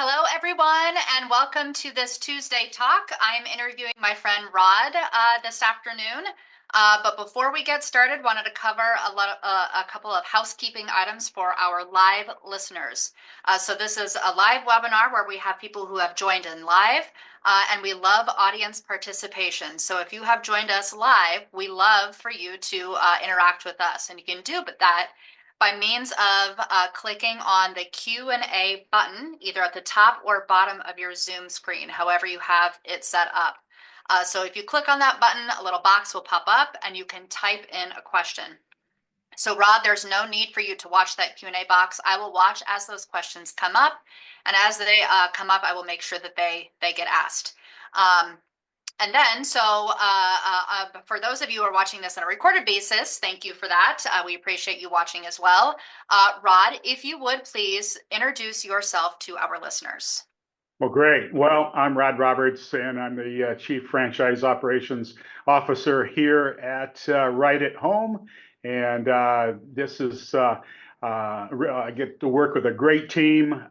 Hello, everyone, and welcome to this Tuesday talk. I'm interviewing my friend Rod this afternoon. But before we get started, wanted to cover a couple of housekeeping items for our live listeners. So this is a live webinar where we have people who have joined in live, and we love audience participation. So if you have joined us live, we love for you to interact with us, and you can do that by means of clicking on the Q&A button, either at the top or bottom of your Zoom screen, however you have it set up. So if you click on that button, a little box will pop up and you can type in a question. So Rod, there's no need for you to watch that Q&A box. I will watch as those questions come up, and as they come up, I will make sure that they get asked. And then, for those of you who are watching this on a recorded basis, thank you for that. We appreciate you watching as well. Rod, if you would please introduce yourself to our listeners. Well, great. Well, I'm Rod Roberts, and I'm the Chief Franchise Operations Officer here at Right at Home. And this is, I get to work with a great team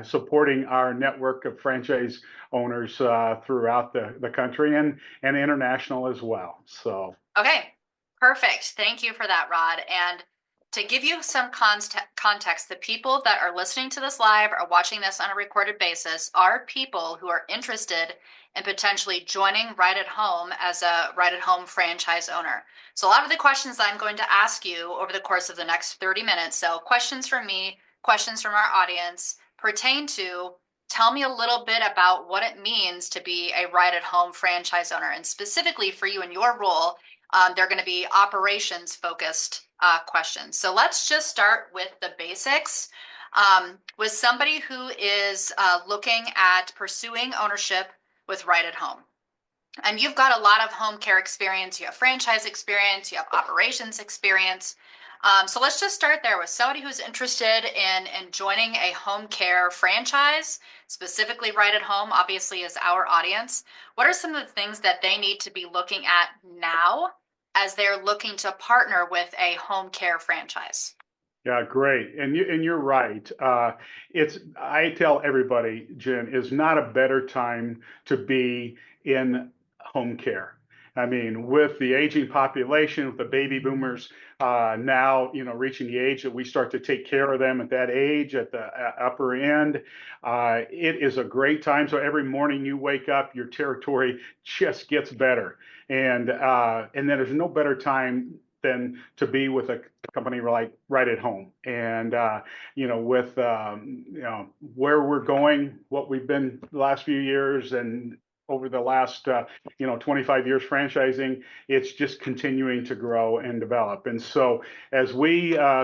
supporting our network of franchise owners throughout the country and international as well. So, okay, perfect. Thank you for that, Rod. And to give you some context, the people that are listening to this live or watching this on a recorded basis are people who are interested in potentially joining Right at Home as a Right at Home franchise owner. So a lot of the questions I'm going to ask you over the course of the next 30 minutes, so questions from me, questions from our audience, pertain to tell me a little bit about what it means to be a Right at Home franchise owner, and specifically for you in your role, they're going to be operations focused questions. So let's just start with the basics. With somebody who is looking at pursuing ownership with Right at Home, and you've got a lot of home care experience, you have franchise experience, you have operations experience. So let's just start there with somebody who's interested in joining a home care franchise, specifically Right at Home, obviously is our audience. What are some of the things that they need to be looking at now as they're looking to partner with a home care franchise? yeah, great. And you're right. I tell everybody, Jen, is not a better time to be in home care. I mean, with the aging population, with the baby boomers now, reaching the age that we start to take care of them at that age, at the upper end, it is a great time. So every morning you wake up, your territory just gets better, and then there's no better time than to be with a company like Right at Home. And with where we're going, what we've been the last few years, and over the last 25 years franchising, it's just continuing to grow and develop. And so as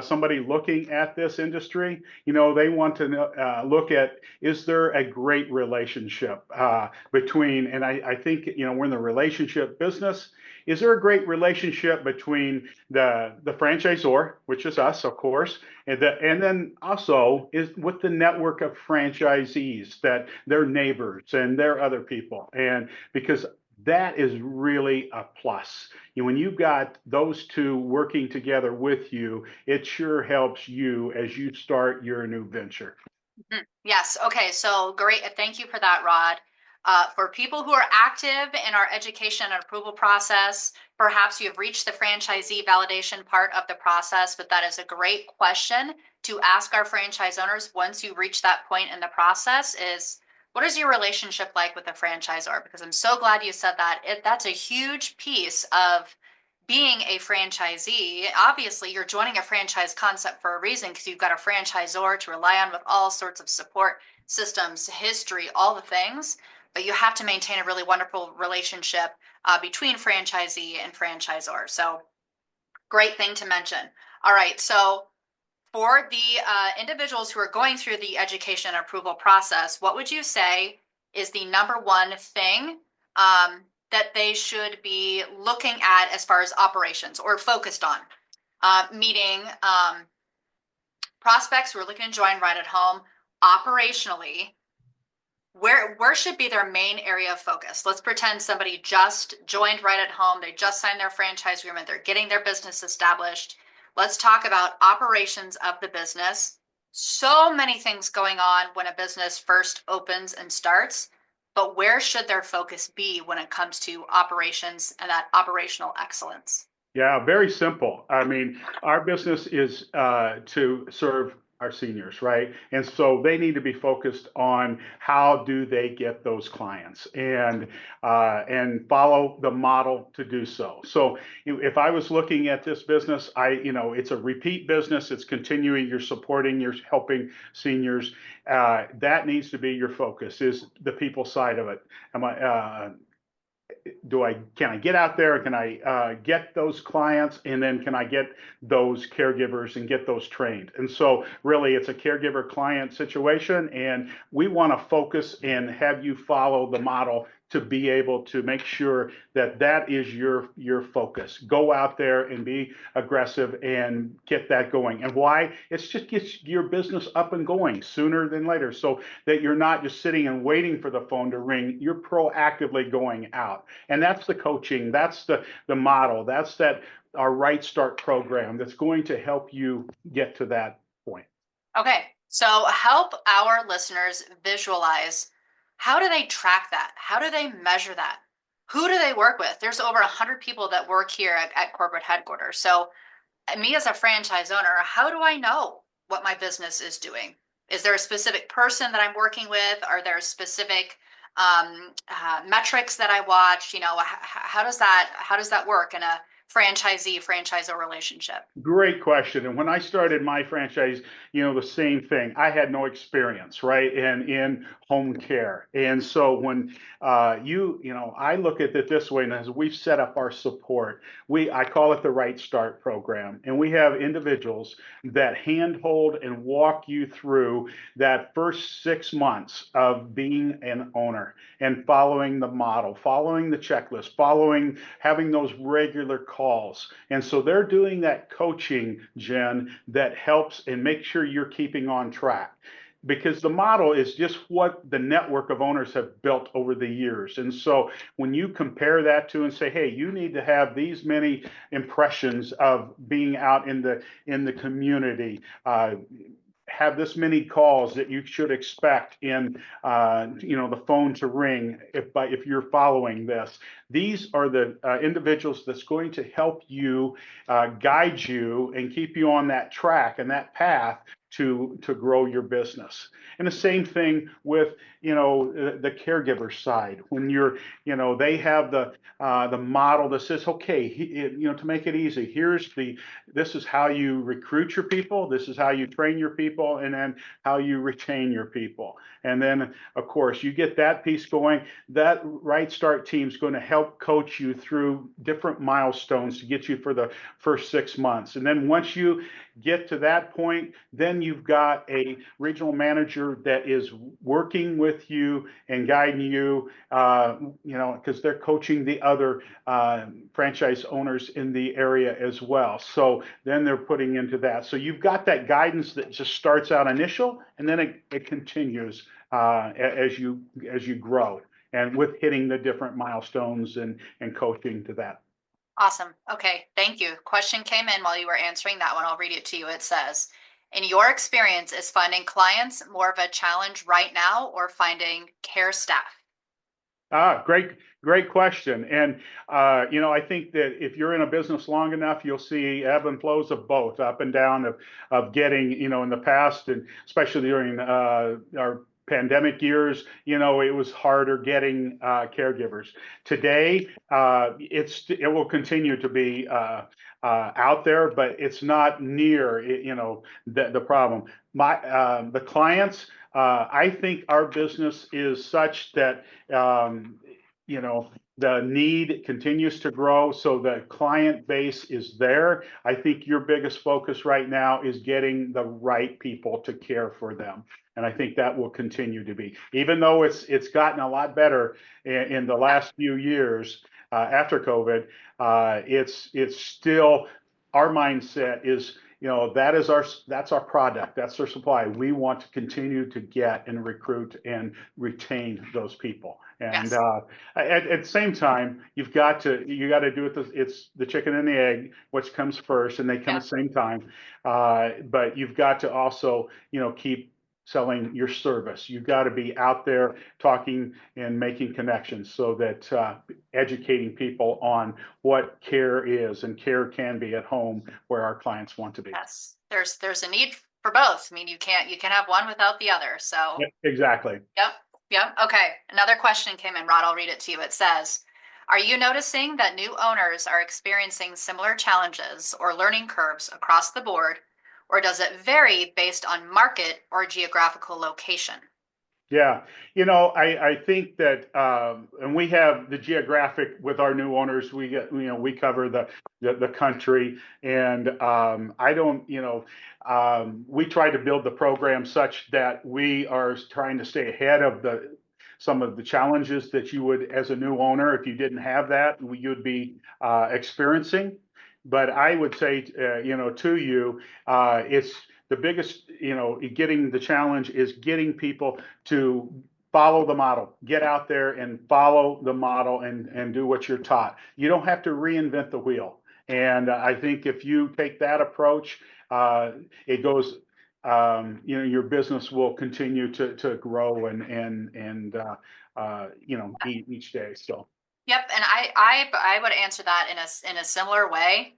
somebody looking at this industry, they want to look at, is there a great relationship between, and I think we're in the relationship business. Is there a great relationship between the franchisor, which is us, of course, and then also is with the network of franchisees, that their neighbors and their other people, and because that is really a plus. When you've got those two working together with you, it sure helps you as you start your new venture. Yes. Okay. So great. Thank you for that, Rod. For people who are active in our education and approval process, perhaps you have reached the franchisee validation part of the process, but that is a great question to ask our franchise owners once you reach that point in the process is, what is your relationship like with the franchisor? Because I'm so glad you said that. That's a huge piece of being a franchisee. Obviously, you're joining a franchise concept for a reason because you've got a franchisor to rely on with all sorts of support systems, history, all the things. But you have to maintain a really wonderful relationship between franchisee and franchisor. So great thing to mention. All right. So for the individuals who are going through the education and approval process, what would you say is the number one thing that they should be looking at as far as operations or focused on? Meaning prospects who are looking to join Right at Home operationally, where should be their main area of focus? Let's pretend somebody just joined Right at Home. They just signed their franchise agreement. They're getting their business established. Let's talk about operations of the business. So many things going on when a business first opens and starts, but where should their focus be when it comes to operations and that operational excellence? Yeah, very simple. I mean, our business is to serve our seniors, right? And so they need to be focused on how do they get those clients and follow the model to do so. So if I was looking at this business, it's a repeat business. It's continuing. You're supporting. You're helping seniors. That needs to be your focus. Is the people side of it. Am I? Can I get out there? Can I get those clients? And then can I get those caregivers and get those trained? And so really it's a caregiver client situation. And we want to focus and have you follow the model to be able to make sure that that is your focus. Go out there and be aggressive and get that going. And why? It's just gets your business up and going sooner than later, so that you're not just sitting and waiting for the phone to ring. You're proactively going out. And that's the coaching, that's the model, that's that our RightStart program that's going to help you get to that point. Okay, so help our listeners visualize, how do they track that? How do they measure that? Who do they work with? There's over 100 people that work here at corporate headquarters. So, me as a franchise owner, how do I know what my business is doing? Is there a specific person that I'm working with? Are there specific metrics that I watch? How does that work in a franchisee franchisor relationship? Great question. And when I started my franchise, the same thing. I had no experience, right, in home care. And so when I look at it this way, and as we've set up our support, I call it the Right Start program, and we have individuals that handhold and walk you through that first 6 months of being an owner and following the model, following the checklist, having those regular calls. And so they're doing that coaching, Jen, that helps and make sure you're keeping on track. Because the model is just what the network of owners have built over the years. And so when you compare that to and say, hey, you need to have these many impressions of being out in the community, have this many calls that you should expect in the phone to ring if you're following this. These are the individuals that's going to help you, guide you and keep you on that track and that path to grow your business. And the same thing with the caregiver side. When they have the model that says, okay, to make it easy, this is how you recruit your people, this is how you train your people, and then how you retain your people. And then of course you get that piece going. That Right Start team is going to help coach you through different milestones to get you for the first 6 months. And then once you get to that point, then you've got a regional manager that is working with you and guiding you, because they're coaching the other franchise owners in the area as well. So then they're putting into that. So you've got that guidance that just starts out initial, and then it continues as you grow, and with hitting the different milestones and coaching to that. Awesome. Okay, thank you. Question came in while you were answering that one. I'll read it to you. It says, in your experience, is finding clients more of a challenge right now or finding care staff? Great question. And, I think that if you're in a business long enough, you'll see ebb and flows of both, up and down of getting, in the past, and especially during our pandemic years, it was harder getting caregivers. Today, it will continue to be out there, but it's not near, the problem. The clients, I think our business is such that the need continues to grow, so the client base is there. I think your biggest focus right now is getting the right people to care for them. And I think that will continue to be, even though it's gotten a lot better in the last few years after COVID. It's still, our mindset is, that's our product, that's our supply. We want to continue to get and recruit and retain those people. And Yes. at the same time, you got to do it. It's the chicken and the egg, which comes first, and they come Yeah. at the same time. But you've got to also, keep selling your service. You've got to be out there talking and making connections so that educating people on what care is and care can be at home where our clients want to be. Yes. There's a need for both. I mean, you can have one without the other. So, Yep, exactly. yep. Yep. Okay. Another question came in, Rod. I'll read it to you. It says, are you noticing that new owners are experiencing similar challenges or learning curves across the board, or does it vary based on market or geographical location? Yeah, I think that, and we have the geographic with our new owners. We get, we cover the country, and I don't, we try to build the program such that we are trying to stay ahead of some of the challenges that you would, as a new owner, if you didn't have that, you'd be experiencing. But I would say, to you, it's the biggest, getting the challenge is getting people to follow the model, get out there and follow the model and do what you're taught. You don't have to reinvent the wheel. And I think if you take that approach, it goes, your business will continue to grow and each day. So. Yep, and I would answer that in a similar way.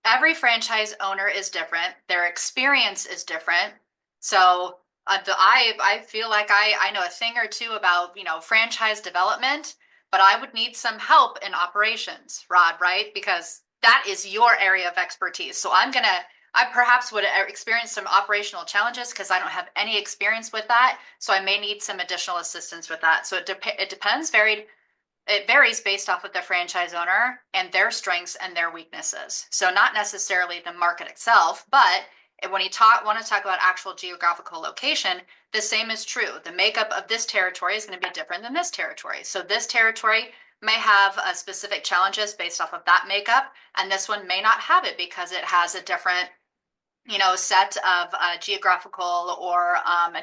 Every franchise owner is different. Their experience is different. So I feel like I know a thing or two about, franchise development, but I would need some help in operations, Rod, right? Because that is your area of expertise. So I perhaps would experience some operational challenges because I don't have any experience with that. So I may need some additional assistance with that. So it depends, it varies based off of the franchise owner and their strengths and their weaknesses. So not necessarily the market itself, but when you want to talk about actual geographical location, the same is true. The makeup of this territory is going to be different than this territory. So this territory may have specific challenges based off of that makeup, and this one may not have it because it has a different set of geographical or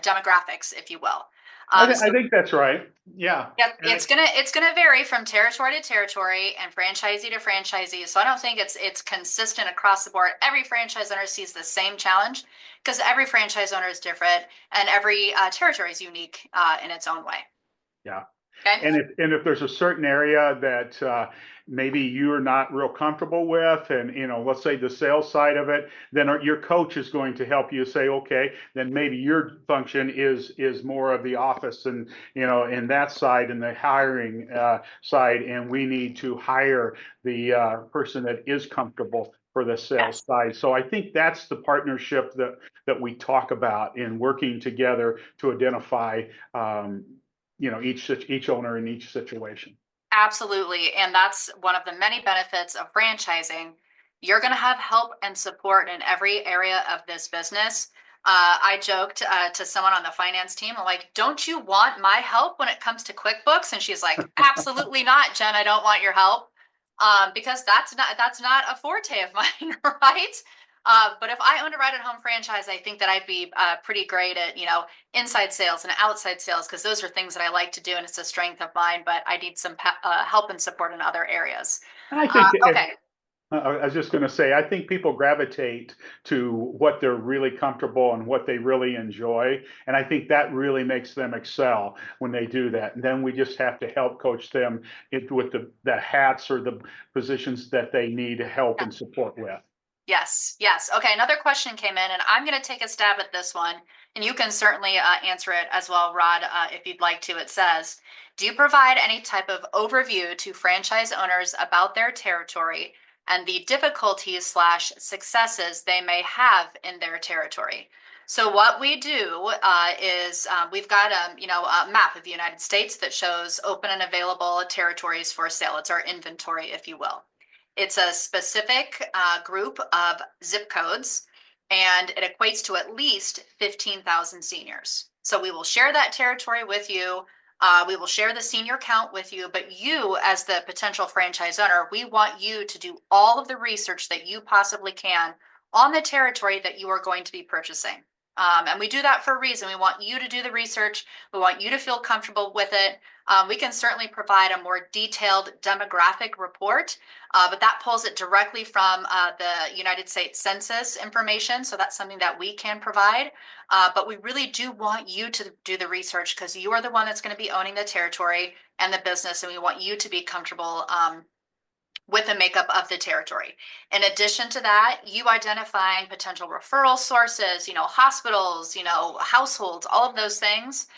demographics, if you will. I So think that's right. Yeah. yep, And it's gonna vary from territory to territory and franchisee to franchisee. So I don't think it's consistent across the board. Every franchise owner sees the same challenge because every franchise owner is different and every territory is unique in its own way. yeah. Okay. And if there's a certain area that maybe you're not real comfortable with, and let's say the sales side of it, then your coach is going to help you say, okay, then maybe your function is more of the office and in that side and the hiring side, and we need to hire the person that is comfortable for the sales Yes. side. So I think that's the partnership that we talk about in working together to identify each owner in each situation. Absolutely. And that's one of the many benefits of franchising. You're going to have help and support in every area of this business. I joked to someone on the finance team, I'm like, don't you want my help when it comes to QuickBooks? And she's like, absolutely not, Jen. I don't want your help. Because that's not a forte of mine, right? But if I owned a right at home franchise, I think that I'd be pretty great at, inside sales and outside sales, because those are things that I like to do and it's a strength of mine, but I need some help and support in other areas. And I think Okay. I was just going to say, I think people gravitate to what they're really comfortable and what they really enjoy. And I think that really makes them excel when they do that. And then we just have to help coach them with the hats or the positions that they need help and support with. Yes, yes. Okay, another question came in, and I'm going to take a stab at this one, and you can certainly answer it as well, Rod, if you'd like to. It says, do you provide any type of overview to franchise owners about their territory and the difficulties slash successes they may have in their territory? So what we do is we've got a map of the United States that shows open and available territories for sale. It's our inventory, if you will. It's a specific group of zip codes, and it equates to at least 15,000 seniors. So we will share that territory with you. We will share the senior count with you, but you, as the potential franchise owner, we want you to do all of the research that you possibly can on the territory that you are going to be purchasing. And we do that for a reason. We want you to do the research. We want you to feel comfortable with it. We can certainly provide a more detailed demographic report, but that pulls it directly from the United States Census information. So that's something that we can provide. But we really do want you to do the research because you are the one that's going to be owning the territory and the business, and we want you to be comfortable with the makeup of the territory. In addition to that, you identifying potential referral sources, hospitals, households, all of those things.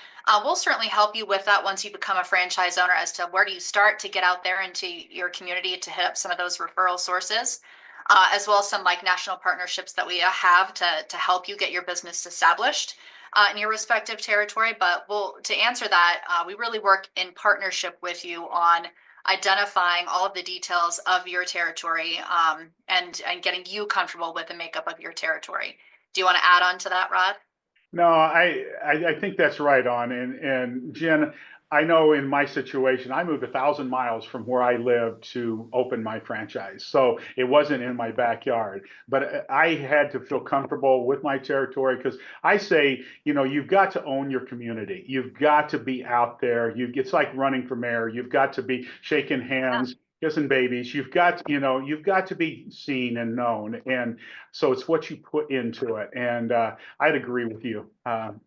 We'll certainly help you with that once you become a franchise owner as to where do you start to get out there into your community to hit up some of those referral sources, as well as some like national partnerships that we have to help you get your business established in your respective territory. But to answer that, we really work in partnership with you on identifying all of the details of your territory, and getting you comfortable with the makeup of your territory. Do you want to add on to that, Rod? No, I think that's right on. And Jen, I know in my situation, I moved 1,000 miles from where I live to open my franchise. So it wasn't in my backyard, but I had to feel comfortable with my territory because I say, you've got to own your community. You've got to be out there. It's like running for mayor. You've got to be shaking Yeah. hands, kissing babies. You've got to be seen and known. And so it's what you put into it. And I'd agree with you with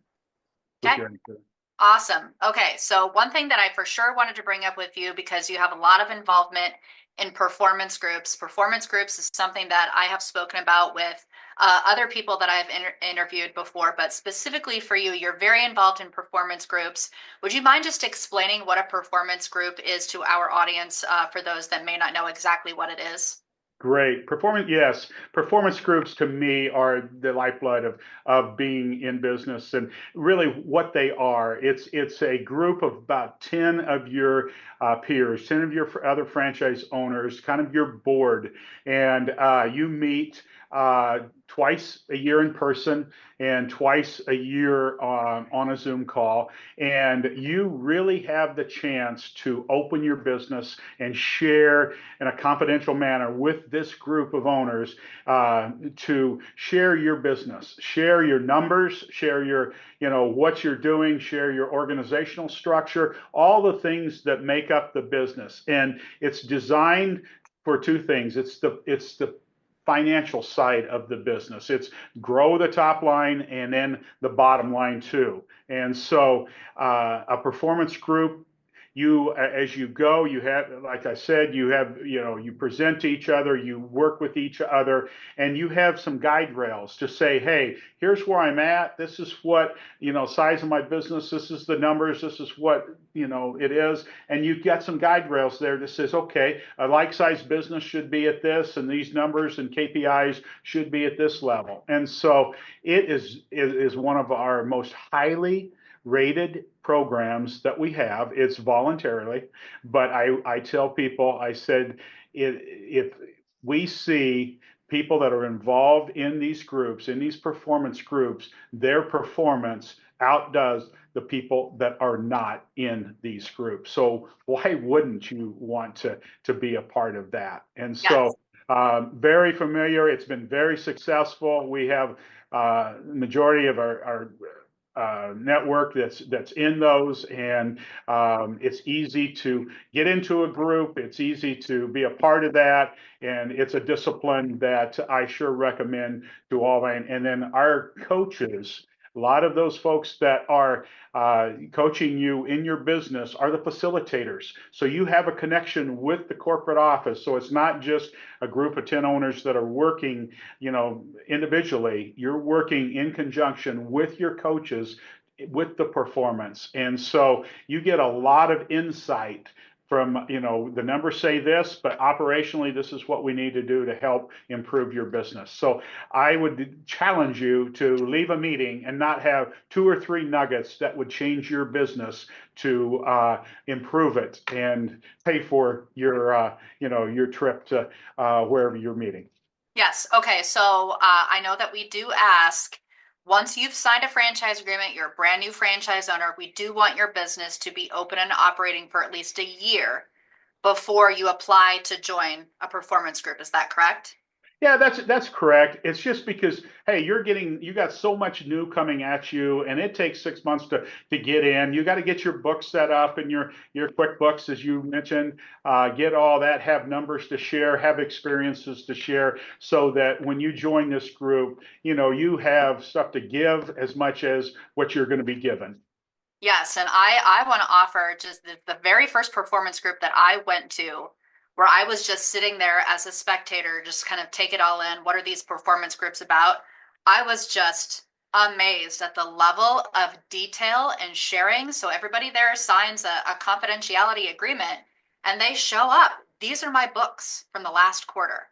Okay. your answer. Awesome. Okay, so one thing that I for sure wanted to bring up with you because you have a lot of involvement in performance groups. Performance groups is something that I have spoken about with other people that I've interviewed before, but specifically for you, you're very involved in performance groups. Would you mind just explaining what a performance group is to our audience, for those that may not know exactly what it is? Great. Performance, yes. Performance groups to me are the lifeblood of being in business and really what they are. It's a group of about 10 of your peers, 10 of your other franchise owners, kind of your board, and you meet twice a year in person and twice a year on a Zoom call. And you really have the chance to open your business and share in a confidential manner with this group of owners to share your business, share your numbers, share what you're doing, share your organizational structure, all the things that make up the business. And it's designed for two things. It's the financial side of the business. It's grow the top line and then the bottom line too. And so a performance group, as you go, you have, like I said, you present to each other, you work with each other, and you have some guide rails to say, hey, here's where I'm at. This is what, size of my business. This is the numbers. This is what, it is. And you've got some guide rails there that says, okay, a like size business should be at this, and these numbers and KPIs should be at this level. And so it is one of our most highly rated programs that we have. It's voluntarily, but I tell people, I said, if we see people that are involved in these groups, in these performance groups, their performance outdoes the people that are not in these groups. So why wouldn't you want to be a part of that? And Yes. so very familiar. It's been very successful. We have majority of our network that's in those, and it's easy to get into a group. It's easy to be a part of that, and it's a discipline that I sure recommend to all. And then our coaches. A lot of those folks that are coaching you in your business are the facilitators. So you have a connection with the corporate office. So it's not just a group of 10 owners that are working, individually. You're working in conjunction with your coaches with the performance. And so you get a lot of insight from, the numbers say this, but operationally, this is what we need to do to help improve your business. So I would challenge you to leave a meeting and not have two or three nuggets that would change your business to improve it and pay for your trip to wherever you're meeting. Yes. Okay. So I know that we do ask, once you've signed a franchise agreement, you're a brand new franchise owner, we do want your business to be open and operating for at least a year before you apply to join a performance group. Is that correct? Yeah, that's correct. It's just because, hey, you got so much new coming at you, and it takes 6 months to get in. You got to get your books set up and your QuickBooks, as you mentioned, get all that, have numbers to share, have experiences to share, so that when you join this group, you have stuff to give as much as what you're going to be given. Yes, and I want to offer just the very first performance group that I went to, where I was just sitting there as a spectator, just kind of take it all in. What are these performance groups about? I was just amazed at the level of detail and sharing. So everybody there signs a confidentiality agreement, and they show up. These are my books from the last quarter.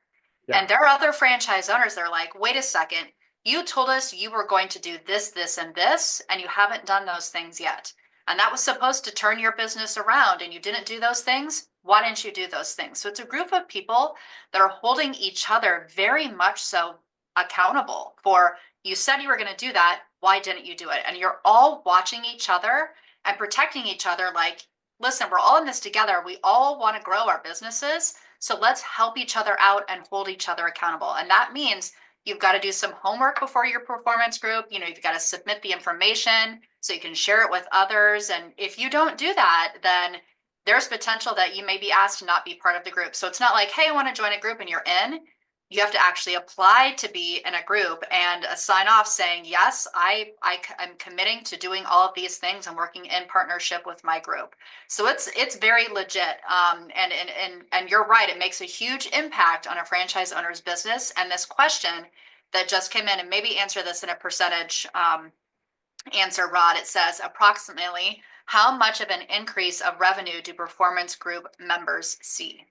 Yeah. And there are other franchise owners that are like, wait a second, you told us you were going to do this, this, and this, and you haven't done those things yet. And that was supposed to turn your business around, and you didn't do those things. Why didn't you do those things? So it's a group of people that are holding each other very much so accountable for, you said you were going to do that. Why didn't you do it? And you're all watching each other and protecting each other like, listen, we're all in this together. We all want to grow our businesses. So let's help each other out and hold each other accountable. And that means you've got to do some homework before your performance group. You've got to submit the information so you can share it with others. And if you don't do that, then there's potential that you may be asked to not be part of the group. So it's not like, hey, I want to join a group and you're in. You have to actually apply to be in a group and sign off saying, yes, I am committing to doing all of these things and working in partnership with my group. So it's very legit. And you're right. It makes a huge impact on a franchise owner's business. And this question that just came in, and maybe answer this in a percentage answer, Rod. It says approximately how much of an increase of revenue do performance group members see?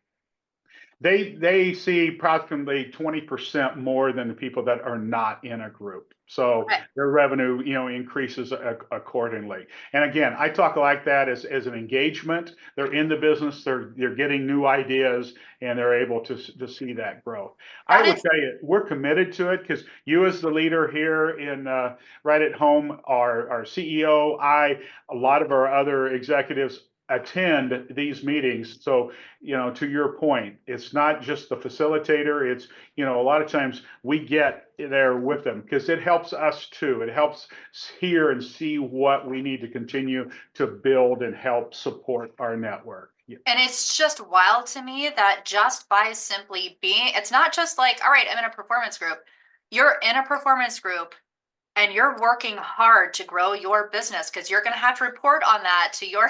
They see approximately 20% more than the people that are not in a group. So Okay. their revenue, increases accordingly. And again, I talk like that as an engagement. They're in the business, they're getting new ideas, and they're able to see that growth. I That would is, tell you, we're committed to it because you, as the leader here in right at home, our CEO, a lot of our other executives attend these meetings. So, to your point, it's not just the facilitator. It's, a lot of times we get there with them because it helps us too. It helps hear and see what we need to continue to build and help support our network. Yeah. and it's just wild to me that just by simply being, it's not just like, all right, I'm in a performance group. You're in a performance group and you're working hard to grow your business because you're going to have to report on that to your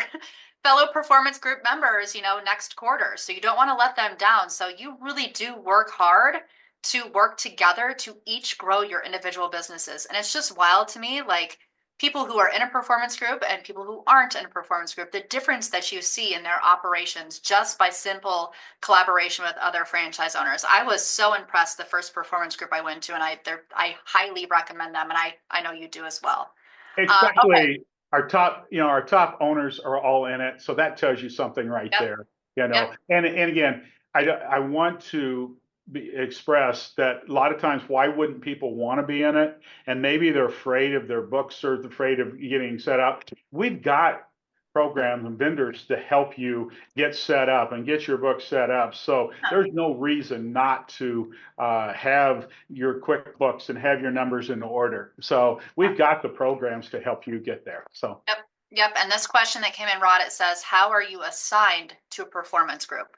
fellow performance group members, next quarter. So you don't want to let them down. So you really do work hard to work together to each grow your individual businesses. And it's just wild to me, like people who are in a performance group and people who aren't in a performance group, the difference that you see in their operations just by simple collaboration with other franchise owners. I was so impressed the first performance group I went to, and I highly recommend them, and I know you do as well. Okay. Especially our top owners are all in it. So that tells you something right Yep. there, Yep. and again, I want to express that a lot of times, why wouldn't people want to be in it? And maybe they're afraid of their books or afraid of getting set up. We've got programs and vendors to help you get set up and get your book set up. So there's no reason not to have your QuickBooks and have your numbers in order. So we've got the programs to help you get there. So Yep. Yep. And this question that came in, Rod, it says, how are you assigned to a performance group?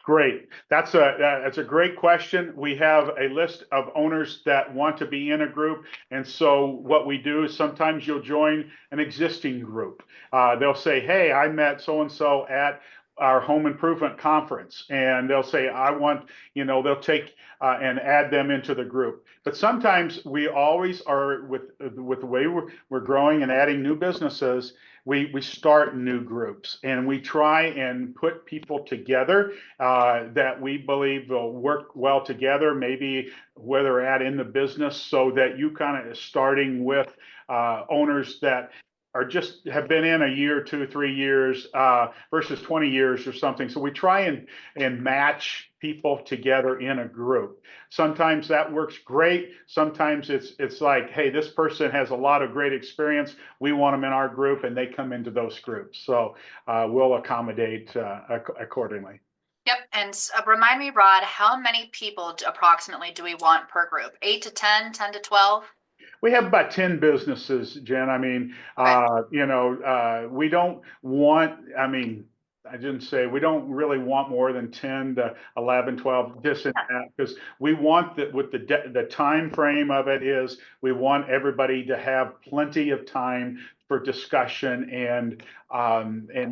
great. That's a great question. We have a list of owners that want to be in a group, and so what we do is sometimes you'll join an existing group. They'll say, "Hey, I met so and so at our home improvement conference," and they'll say, "I want," they'll take and add them into the group. But sometimes we always are with the way we're growing and adding new businesses. We start new groups and we try and put people together that we believe will work well together, maybe where they're at in the business, so that you kind of starting with owners that are just have been in a year, 2, 3 years versus 20 years or something. So we try and match people together in a group. Sometimes that works great. Sometimes it's like, hey, this person has a lot of great experience. We want them in our group, and they come into those groups. So we'll accommodate accordingly. Yep. And remind me, Rod, how many people approximately do we want per group? 8 to 10, 10 to 12? We have about 10 businesses, Jen. I mean, Okay. we don't want, I mean, I didn't say we don't really want more than 10 to 11, 12, this and Yeah. that, because we want that with the time frame of it is we want everybody to have plenty of time for discussion and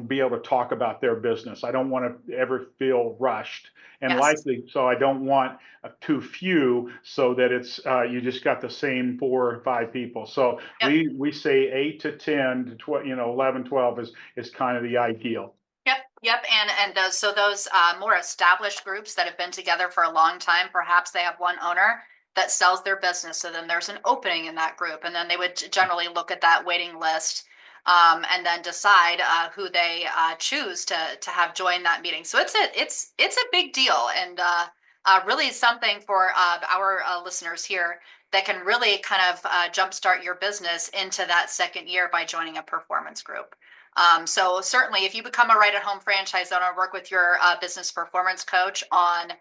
be able to talk about their business. I don't want to ever feel rushed and Yes. likely, so I don't want too few so that it's you just got the same 4 or 5 people. So Yep. we say 8 to 10 to 12, 11, 12 is kind of the ideal. Yep, yep, and those more established groups that have been together for a long time, perhaps they have one owner that sells their business, so then there's an opening in that group, and then they would generally look at that waiting list, and then decide who they choose to have join that meeting. So it's a big deal, and really something for our listeners here that can really kind of jumpstart your business into that second year by joining a performance group. So certainly, if you become a right-at-home franchise owner, work with your business performance coach on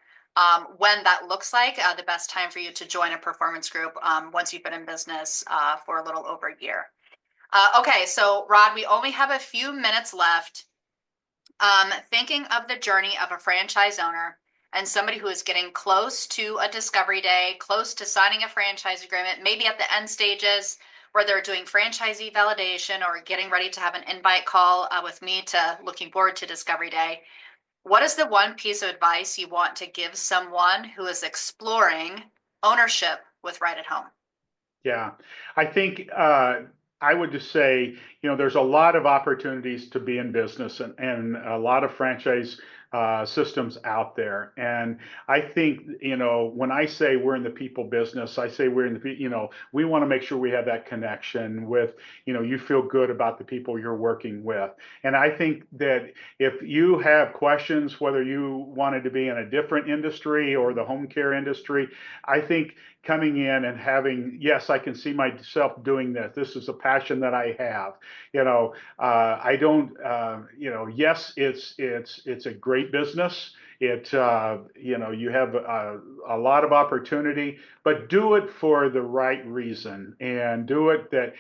when that looks like the best time for you to join a performance group once you've been in business for a little over a year. Okay, so Rod, we only have a few minutes left. Thinking of the journey of a franchise owner and somebody who is getting close to a discovery day, close to signing a franchise agreement, maybe at the end stages where they're doing franchisee validation or getting ready to have an invite call with me to looking forward to discovery day. What is the one piece of advice you want to give someone who is exploring ownership with Right at Home? Yeah, I think I would just say, there's a lot of opportunities to be in business and a lot of franchise systems out there. And I think, when I say we're in the people business, I say we're in the, we want to make sure we have that connection with, you feel good about the people you're working with. And I think that if you have questions, whether you wanted to be in a different industry or the home care industry, I think coming in and having, yes, I can see myself doing this. This is a passion that I have. I don't, yes, it's a great business. You have a lot of opportunity, but do it for the right reason and do it that,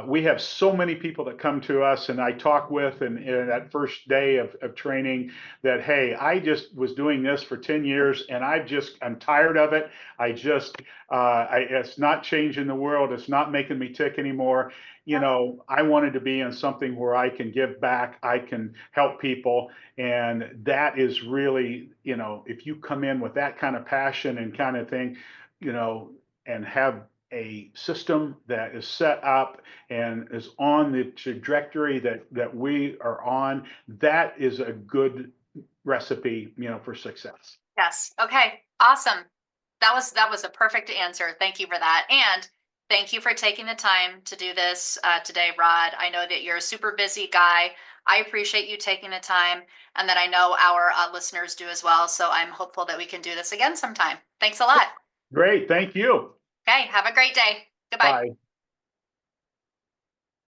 we have so many people that come to us and I talk with and that first day of training that, hey, I just was doing this for 10 years and I'm tired of it. It's not changing the world. It's not making me tick anymore. I wanted to be in something where I can give back, I can help people. And that is really, if you come in with that kind of passion and kind of thing, and have a system that is set up and is on the trajectory that we are on, that is a good recipe, for success. Yes. Okay. Awesome. That was a perfect answer. Thank you for that. And thank you for taking the time to do this today, Rod. I know that you're a super busy guy. I appreciate you taking the time and that I know our listeners do as well. So I'm hopeful that we can do this again sometime. Thanks a lot. Great. Thank you. Okay. Have a great day. Goodbye. Bye.